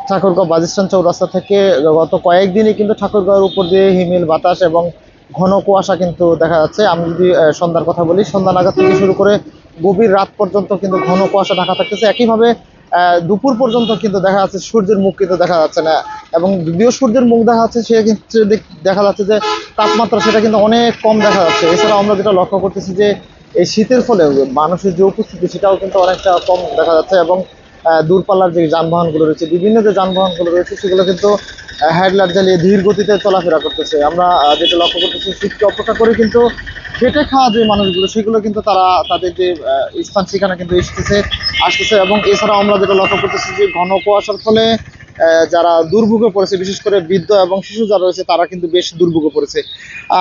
ঠাকুরগাঁও বাজিস্তান চৌরাস্তা থেকে গত কয়েকদিনই কিন্তু ঠাকুরগাঁওয়ের উপর দিয়ে হিমেল বাতাস এবং ঘন কুয়াশা কিন্তু দেখা যাচ্ছে। আমি যদি সন্ধ্যার কথা বলি, সন্ধ্যা নাগাদ থেকে শুরু করে গভীর রাত পর্যন্ত কিন্তু ঘন কুয়াশা ঢাকা থাকতেছে। একইভাবে দুপুর পর্যন্ত কিন্তু দেখা যাচ্ছে সূর্যের মুখ কিন্তু দেখা যাচ্ছে না, এবং যদিও সূর্যের মুখ দেখা যাচ্ছে সে কিন্তু দেখা যাচ্ছে যে তাপমাত্রা সেটা কিন্তু অনেক কম দেখা যাচ্ছে। এছাড়াও আমরা যেটা লক্ষ্য করতেছি যে এই শীতের ফলে মানুষের যে উপস্থিতি সেটাও কিন্তু অনেকটা কম দেখা যাচ্ছে, এবং দূরপাল্লার যে যানবাহনগুলো রয়েছে, বিভিন্ন যে যানবাহনগুলো রয়েছে সেগুলো কিন্তু হেডলাইট জ্বালিয়ে ধীর গতিতে চলাফেরা করতেছে। আমরা যেটা লক্ষ্য করতেছি, শীতকে অপেক্ষা করে কিন্তু খেটে খাওয়া যে মানুষগুলো সেগুলো কিন্তু তারা তাদের যে স্থান সেখানে কিন্তু আসতেছে। এবং এছাড়াও আমরা যেটা লক্ষ্য করতেছি যে ঘন কুয়াশার ফলে যারা দুর্ভোগে পড়েছে, বিশেষ করে বৃদ্ধ এবং শিশু যারা রয়েছে তারা কিন্তু বেশ দুর্ভোগে পড়েছে।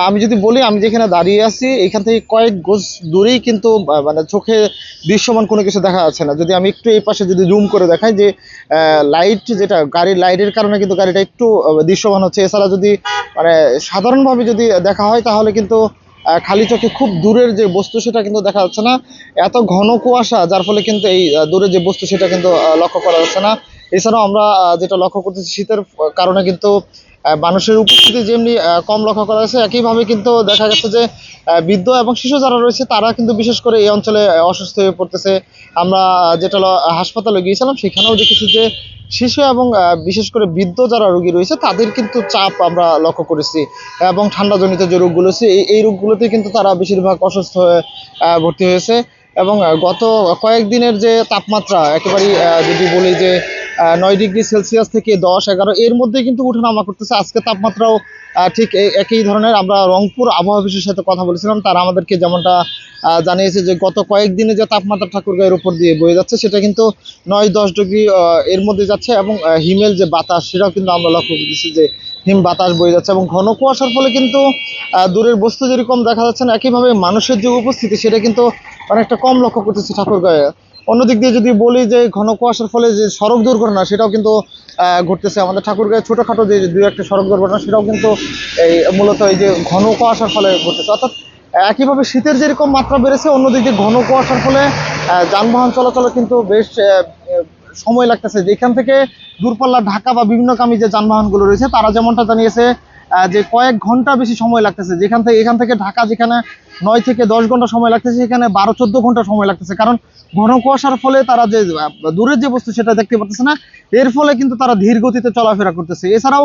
আমি যদি বলি, আমি যেখানে দাঁড়িয়ে আছি এখান থেকে কয়েক গজ দূরেই কিন্তু মানে চোখে দৃশ্যমান কোনো কিছু দেখা যাচ্ছে না। যদি আমি একটু এই পাশে যদি জুম করে দেখাই যে লাইট, যেটা গাড়ির লাইটের কারণে কিন্তু গাড়িটা একটু দৃশ্যমান হচ্ছে। এছাড়া যদি মানে সাধারণভাবে যদি দেখা হয় তাহলে কিন্তু খালি চোখে খুব দূরের যে বস্তু সেটা কিন্তু দেখা যাচ্ছে না। এত ঘন কুয়াশা যার ফলে কিন্তু এই দূরের যে বস্তু সেটা কিন্তু লক্ষ্য করা যাচ্ছে না। এছাড়াও আমরা যেটা লক্ষ্য করতেছি, শীতের কারণে কিন্তু মানুষের উপস্থিতি যেমনি কম লক্ষ্য করা যাচ্ছে, একইভাবে কিন্তু দেখা যাচ্ছে যে বৃদ্ধ এবং শিশু যারা রয়েছে তারা কিন্তু বিশেষ করে এই অঞ্চলে অসুস্থ হয়ে পড়তেছে। আমরা যেটা হাসপাতালে গিয়েছিলাম সেখানেও দেখেছি যে শিশু এবং বিশেষ করে বৃদ্ধ যারা রোগী রয়েছে তাদের কিন্তু চাপ আমরা লক্ষ্য করেছি, এবং ঠান্ডাজনিত যে রোগগুলো আছে এই রোগগুলোতে কিন্তু তারা বেশিরভাগ অসুস্থ হয়ে ভর্তি হয়েছে। এবং গত কয়েকদিনের যে তাপমাত্রা একেবারেই যদি বলি যে 9 ডিগ্রি সেলসিয়াস থেকে 10-11 এর মধ্যে কিন্তু উঠানামা করতেছে। আজকে তাপমাত্রাও ঠিক একই ধরনের। আমরা রংপুর আবহাওয়া অফিসের সাথে কথা বলেছিলাম, তারা আমাদেরকে যেমনটা জানিয়েছে যে গত কয়েকদিনে যে তাপমাত্রা ঠাকুরগাঁওয়ের উপর দিয়ে বয়ে যাচ্ছে সেটা কিন্তু 9-10 ডিগ্রি এর মধ্যে যাচ্ছে, এবং হিমেল যে বাতাস সেটাও কিন্তু আমরা লক্ষ্য করতেছি যে হিম বাতাস বয়ে যাচ্ছে, এবং ঘন কুয়াশার ফলে কিন্তু দূরের বস্তু যেরকম দেখা যাচ্ছে না, একইভাবে মানুষের যে উপস্থিতি সেটা কিন্তু অনেকটা কম লক্ষ্য করতেছি ঠাকুরগাঁওয়ে। অন্যদিক দিয়ে যদি বলি যে ঘন কুয়াশার ফলে যে সড়ক দুর্ঘটনা সেটাও কিন্তু ঘটতেছে আমাদের ঠাকুরগাঁয়ে। ছোটোখাটো যে দুই একটা সড়ক দুর্ঘটনা সেটাও কিন্তু এই মূলত এই যে ঘন কুয়াশার ফলে ঘটতেছে। অর্থাৎ একইভাবে শীতের যেরকম মাত্রা বেড়েছে, অন্যদিকে ঘন কুয়াশার ফলে যানবাহন চলাচলে কিন্তু বেশ সময় লাগতেছে। যেখান থেকে দূরপাল্লা ঢাকা বা বিভিন্নগামী যে যানবাহনগুলো রয়েছে তারা যেমনটা জানিয়েছে যে কয়েক ঘন্টা বেশি সময় লাগতেছে। এখান থেকে ঢাকা যেখানে 9 থেকে 10 ঘন্টা সময় লাগতেছে, সেখানে 12-14 ঘন্টা সময় লাগতেছে। কারণ ঘন কুয়াশার ফলে তারা যে দূরের যে বস্তু সেটা দেখতে পারতেছে না, এর ফলে কিন্তু তারা ধীর গতিতে চলাফেরা করতেছে। এছাড়াও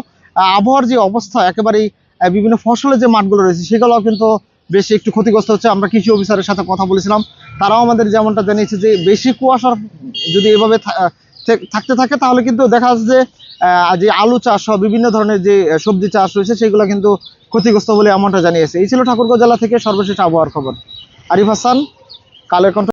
আবহাওয়ার যে অবস্থা, একেবারেই বিভিন্ন ফসলের যে মাঠগুলো রয়েছে সেগুলোও কিন্তু বেশি একটু ক্ষতিগ্রস্ত হচ্ছে। আমরা কৃষি অফিসারের সাথে কথা বলেছিলাম, তারাও আমাদের যেমনটা জানিয়েছে যে বেশি কুয়াশার যদি এভাবে থাকতে থাকে তাহলে কিন্তু দেখা যাচ্ছে যে যে আলু চাষ সহ বিভিন্ন ধরনের যে সবজি চাষ রয়েছে সেগুলো কিন্তু ক্ষতিগ্রস্ত বলে এমনটা জানিয়েছে। এই ছিল ঠাকুরগাঁও জেলা থেকে সর্বশেষ আবহাওয়ার খবর। আরিফ হাসান, কালের কণ্ঠ।